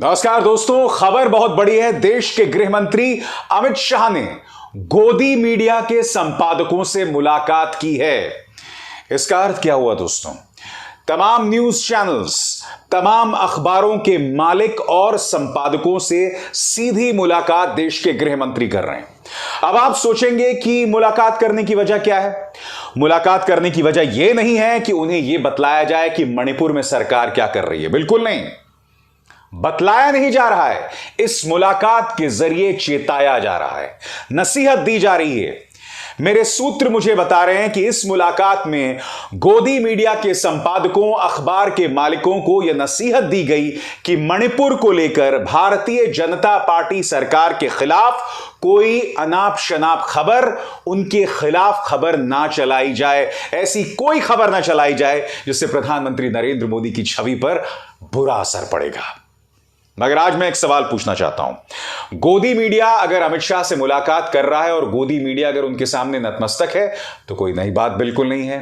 नमस्कार दोस्तों, खबर बहुत बड़ी है। देश के गृह मंत्री अमित शाह ने गोदी मीडिया के संपादकों से मुलाकात की है। इसका अर्थ क्या हुआ दोस्तों? तमाम न्यूज चैनल्स, तमाम अखबारों के मालिक और संपादकों से सीधी मुलाकात देश के गृह मंत्री कर रहे हैं। अब आप सोचेंगे कि मुलाकात करने की वजह क्या है? मुलाकात करने की वजह यह नहीं है कि उन्हें यह बतलाया जाए कि मणिपुर में सरकार क्या कर रही है। बिल्कुल नहीं, बतलाया नहीं जा रहा है। इस मुलाकात के जरिए चेताया जा रहा है, नसीहत दी जा रही है। मेरे सूत्र मुझे बता रहे हैं कि इस मुलाकात में गोदी मीडिया के संपादकों, अखबार के मालिकों को यह नसीहत दी गई कि मणिपुर को लेकर भारतीय जनता पार्टी सरकार के खिलाफ कोई अनाप शनाप खबर, उनके खिलाफ खबर ना चलाई जाए। ऐसी कोई खबर ना चलाई जाए जिससे प्रधानमंत्री नरेंद्र मोदी की छवि पर बुरा असर पड़ेगा। मगर आज मैं एक सवाल पूछना चाहता हूं। गोदी मीडिया अगर अमित शाह से मुलाकात कर रहा है और गोदी मीडिया अगर उनके सामने नतमस्तक है तो कोई नई बात बिल्कुल नहीं है,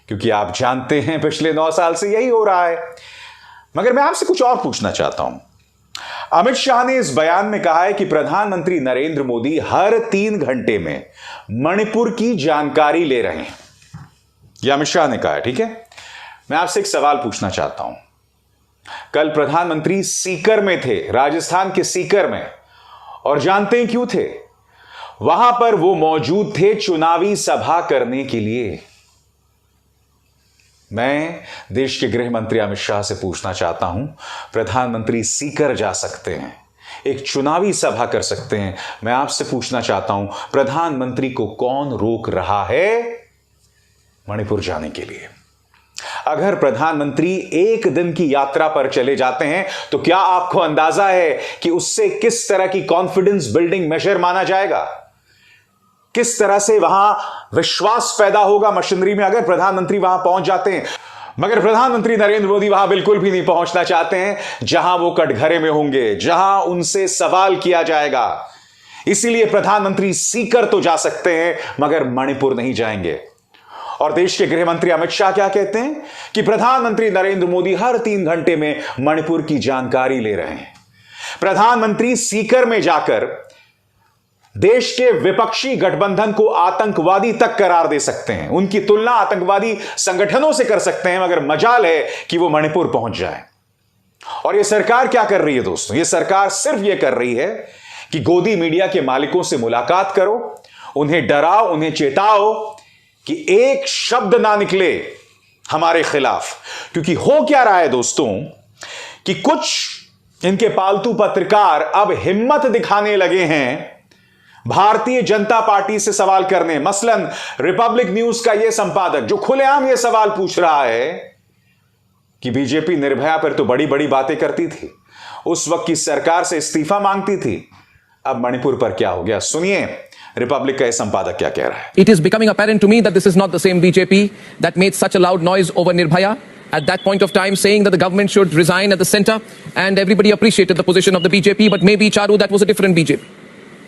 क्योंकि आप जानते हैं पिछले 9 साल से यही हो रहा है। मगर मैं आपसे कुछ और पूछना चाहता हूं। अमित शाह ने इस बयान में कहा है कि प्रधानमंत्री नरेंद्र मोदी हर 3 घंटे में मणिपुर की जानकारी ले रहे हैं। यह अमित शाह ने कहा है, ठीक है। मैं आपसे एक सवाल पूछना चाहता हूं। कल प्रधानमंत्री सीकर में थे, राजस्थान के सीकर में, और जानते हैं क्यों थे? वहां पर वो मौजूद थे चुनावी सभा करने के लिए। मैं देश के गृह मंत्री अमित शाह से पूछना चाहता हूं, प्रधानमंत्री सीकर जा सकते हैं, एक चुनावी सभा कर सकते हैं। मैं आपसे पूछना चाहता हूं, प्रधानमंत्री को कौन रोक रहा है मणिपुर जाने के लिए? अगर प्रधानमंत्री एक दिन की यात्रा पर चले जाते हैं तो क्या आपको अंदाजा है कि उससे किस तरह की कॉन्फिडेंस बिल्डिंग मेजर माना जाएगा? किस तरह से वहां विश्वास पैदा होगा मशीनरी में अगर प्रधानमंत्री वहां पहुंच जाते हैं? मगर प्रधानमंत्री नरेंद्र मोदी वहां बिल्कुल भी नहीं पहुंचना चाहते हैं, जहां वो कटघरे में होंगे, जहां उनसे सवाल किया जाएगा। इसीलिए प्रधानमंत्री सीकर तो जा सकते हैं मगर मणिपुर नहीं जाएंगे। और देश के गृह मंत्री अमित शाह क्या कहते हैं कि प्रधानमंत्री नरेंद्र मोदी हर 3 घंटे में मणिपुर की जानकारी ले रहे हैं। प्रधानमंत्री सीकर में जाकर देश के विपक्षी गठबंधन को आतंकवादी तक करार दे सकते हैं, उनकी तुलना आतंकवादी संगठनों से कर सकते हैं, मगर मजाल है कि वो मणिपुर पहुंच जाए। और यह सरकार क्या कर रही है दोस्तों? यह सरकार सिर्फ यह कर रही है कि गोदी मीडिया के मालिकों से मुलाकात करो, उन्हें डराओ, उन्हें चेताओ कि एक शब्द ना निकले हमारे खिलाफ। क्योंकि हो क्या रहा है दोस्तों कि कुछ इनके पालतू पत्रकार अब हिम्मत दिखाने लगे हैं भारतीय जनता पार्टी से सवाल करने। मसलन रिपब्लिक न्यूज का यह संपादक जो खुलेआम यह सवाल पूछ रहा है कि बीजेपी निर्भया पर तो बड़ी बड़ी बातें करती थी, उस वक्त की सरकार से इस्तीफा मांगती थी, अब मणिपुर पर क्या हो गया? सुनिए रिपब्लिक का संपादक क्या कह रहा है। It is becoming apparent to me that this is not the same BJP that made such a loud noise over Nirbhaya at that point of time, saying that the government should resign at the center, and everybody appreciated the position of the BJP, but maybe Charu, that was a different BJP.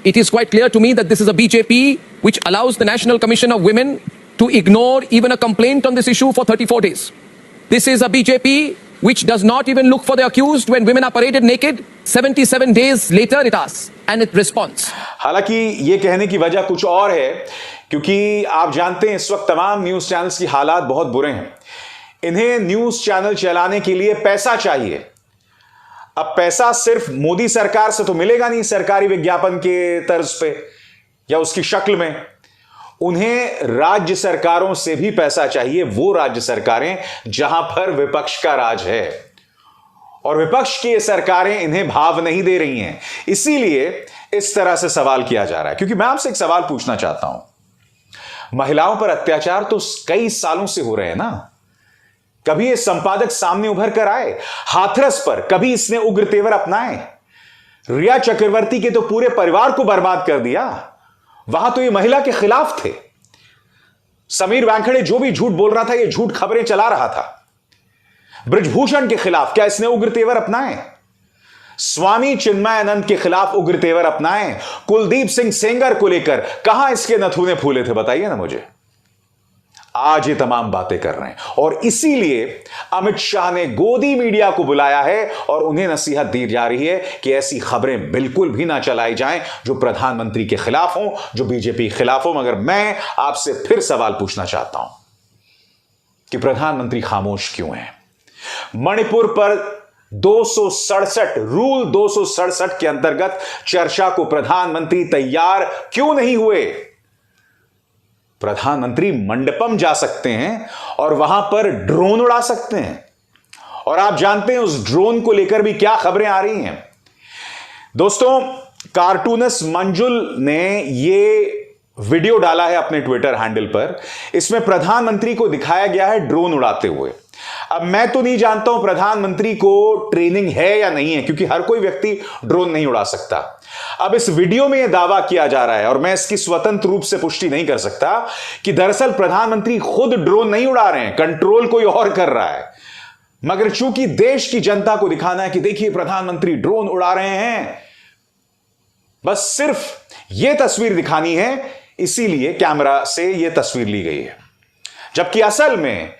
It is quite clear to me that this is a BJP which allows the National Commission of Women to ignore even a complaint on this issue for 34 days. This is a BJP which does not even look for the accused when women are paraded naked. 77 days later it asks and it responds. हालांकि यह कहने की वजह कुछ और है, क्योंकि आप जानते हैं इस वक्त तमाम न्यूज चैनल्स की हालात बहुत बुरे हैं। इन्हें न्यूज चैनल चलाने के लिए पैसा चाहिए। अब पैसा सिर्फ मोदी सरकार से तो मिलेगा नहीं, सरकारी विज्ञापन के तर्ज पे या उसकी शक्ल में। उन्हें राज्य सरकारों से भी पैसा चाहिए, वो राज्य सरकारें जहां पर विपक्ष का राज है, और विपक्ष की सरकारें इन्हें भाव नहीं दे रही हैं। इसीलिए इस तरह से सवाल किया जा रहा है। क्योंकि मैं आपसे एक सवाल पूछना चाहता हूं, महिलाओं पर अत्याचार तो कई सालों से हो रहे हैं ना। कभी ये संपादक सामने उभर कर आए? हाथरस पर कभी इसने उग्र तेवर अपनाए? रिया चक्रवर्ती के तो पूरे परिवार को बर्बाद कर दिया, वहां तो ये महिला के खिलाफ थे। समीर वानखेड़े जो भी झूठ बोल रहा था, ये झूठ खबरें चला रहा था ब्रजभूषण के खिलाफ, क्या इसने उग्र तेवर अपनाए? स्वामी चिन्मयानंद के खिलाफ उग्र तेवर अपनाए? कुलदीप सिंह सेंगर को लेकर कहां इसके नथुने फूले थे? बताइए ना मुझे। आज ये तमाम बातें कर रहे हैं और इसीलिए अमित शाह ने गोदी मीडिया को बुलाया है और उन्हें नसीहत दी जा रही है कि ऐसी खबरें बिल्कुल भी ना चलाई जाएं जो प्रधानमंत्री के खिलाफ हो, जो बीजेपी के खिलाफ हो। मगर मैं आपसे फिर सवाल पूछना चाहता हूं कि प्रधानमंत्री खामोश क्यों हैं? मणिपुर पर 267 रूल 267 के अंतर्गत चर्चा को प्रधानमंत्री तैयार क्यों नहीं हुए? प्रधानमंत्री मंडपम जा सकते हैं और वहां पर ड्रोन उड़ा सकते हैं और आप जानते हैं उस ड्रोन को लेकर भी क्या खबरें आ रही हैं। दोस्तों, कार्टूनिस्ट मंजुल ने ये वीडियो डाला है अपने ट्विटर हैंडल पर। इसमें प्रधानमंत्री को दिखाया गया है ड्रोन उड़ाते हुए। अब मैं तो नहीं जानता हूं प्रधानमंत्री को ट्रेनिंग है या नहीं है, क्योंकि हर कोई व्यक्ति ड्रोन नहीं उड़ा सकता। अब इस वीडियो में यह दावा किया जा रहा है और मैं इसकी स्वतंत्र रूप से पुष्टि नहीं कर सकता कि दरअसल प्रधानमंत्री खुद ड्रोन नहीं उड़ा रहे हैं, कंट्रोल कोई और कर रहा है। मगर चूंकि देश की जनता को दिखाना है कि देखिए प्रधानमंत्री ड्रोन उड़ा रहे हैं, बस सिर्फ यह तस्वीर दिखानी है, इसीलिए कैमरा से यह तस्वीर ली गई है। जबकि असल में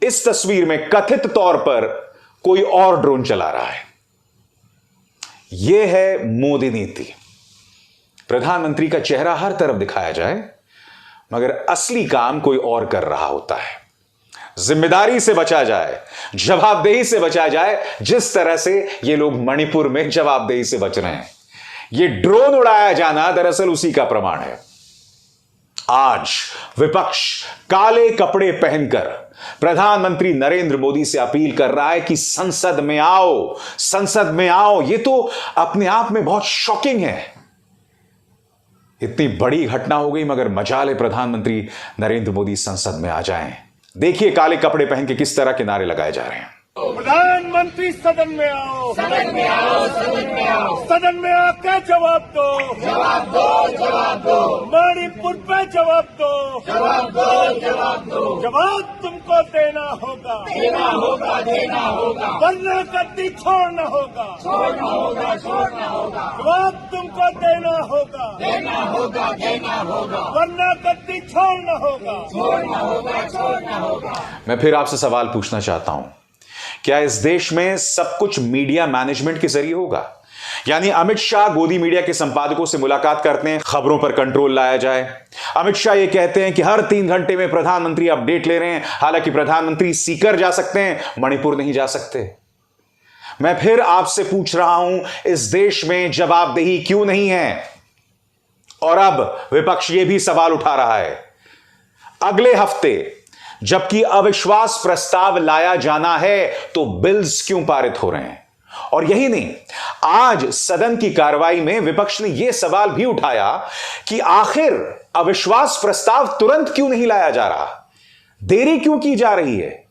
इस तस्वीर में कथित तौर पर कोई और ड्रोन चला रहा है। यह है मोदी नीति। प्रधानमंत्री का चेहरा हर तरफ दिखाया जाए मगर असली काम कोई और कर रहा होता है। जिम्मेदारी से बचा जाए, जवाबदेही से बचा जाए, जिस तरह से ये लोग मणिपुर में जवाबदेही से बच रहे हैं। ये ड्रोन उड़ाया जाना दरअसल उसी का प्रमाण है। आज विपक्ष काले कपड़े पहनकर प्रधानमंत्री नरेंद्र मोदी से अपील कर रहा है कि संसद में आओ, संसद में आओ। यह तो अपने आप में बहुत शॉकिंग है। इतनी बड़ी घटना हो गई मगर मजाल है प्रधानमंत्री नरेंद्र मोदी संसद में आ जाएं। देखिए काले कपड़े पहन के किस तरह के नारे लगाए जा रहे हैं। प्रधानमंत्री सदन में आओ, सदन में आओ, सदन में आओ, सदन में आकर जवाब दो, जवाब दो, जवाब दो, मणिपुर पे जवाब दो, जवाब दो, जवाब दो, जवाब तुमको देना होगा, देना होगा, देना होगा, वरना गद्दी छोड़ना होगा, छोड़ना होगा, छोड़ना होगा, जवाब तुमको देना होगा, देना होगा, देना होगा, वरना गद्दी छोड़ना होगा, छोड़ना होगा, छोड़ना होगा। मैं फिर आपसे सवाल पूछना चाहता हूं, क्या इस देश में सब कुछ मीडिया मैनेजमेंट के जरिए होगा? यानी अमित शाह गोदी मीडिया के संपादकों से मुलाकात करते हैं, खबरों पर कंट्रोल लाया जाए। अमित शाह ये कहते हैं कि हर 3 घंटे में प्रधानमंत्री अपडेट ले रहे हैं, हालांकि प्रधानमंत्री सीकर जा सकते हैं, मणिपुर नहीं जा सकते। मैं फिर आपसे पूछ रहा हूं, इस देश में जवाबदेही क्यों नहीं है? और अब विपक्ष ये भी सवाल उठा रहा है, अगले हफ्ते जबकि अविश्वास प्रस्ताव लाया जाना है तो बिल्स क्यों पारित हो रहे हैं? और यही नहीं, आज सदन की कार्रवाई में विपक्ष ने यह सवाल भी उठाया कि आखिर अविश्वास प्रस्ताव तुरंत क्यों नहीं लाया जा रहा, देरी क्यों की जा रही है?